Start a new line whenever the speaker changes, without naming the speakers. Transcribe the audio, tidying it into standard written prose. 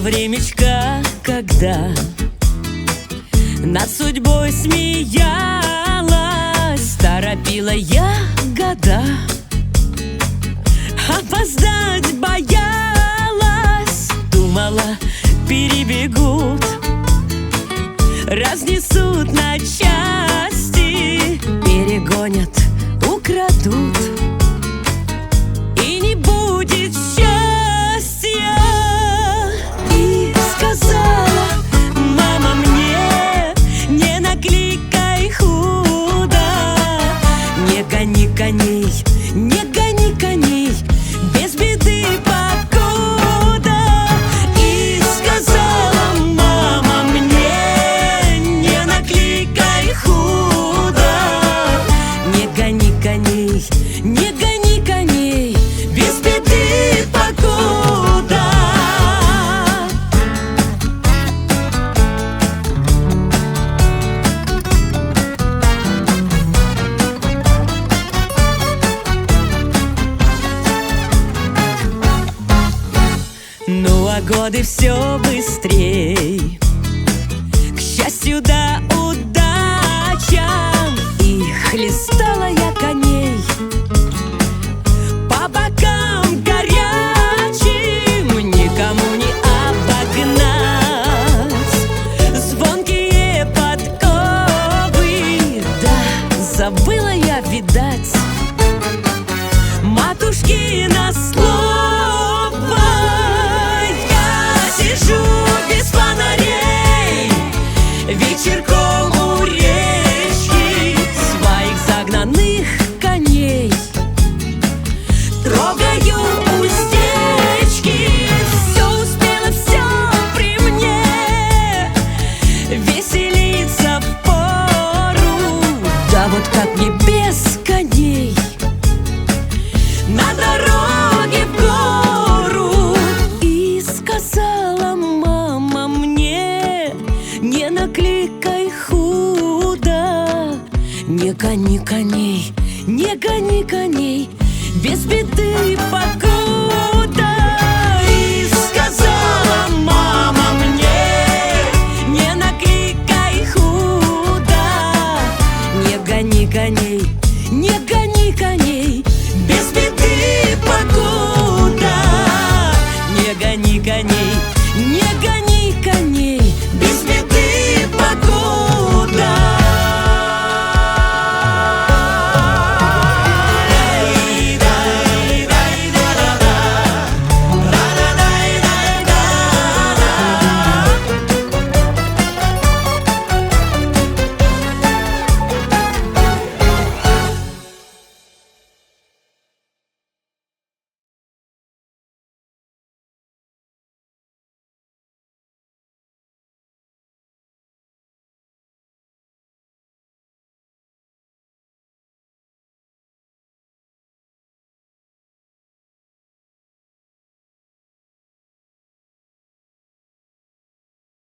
времечко, когда над судьбой смеялась, торопила я года, опоздать боялась. Думала, перебегут, разнесут на части, перегонят, украдут, и не будет счастья. И сказала мама мне: не накликай худо, не гони коней, не гони коней, без беды покуда. И сказала мама мне: не накликай худо, не гони коней, не гони коней, без беды покуда. Ну а годы все быстрей, к счастью да удачам, и хлестала я коней по бокам горячим, никому не обогнать звонкие подковы. Да, забыла я, видать, матушкино слово. Я сижу без фонарей вечерком у речки, своих загнанных коней трогаю уздечки. Все успела, все при мне, веселиться впору. Да вот как мне без коней на дороге в гору. И сказала мама мне: не накликай худо, не гони коней, не гони коней, без беды покуда. И сказала мама мне: не накликай худо, не гони коней,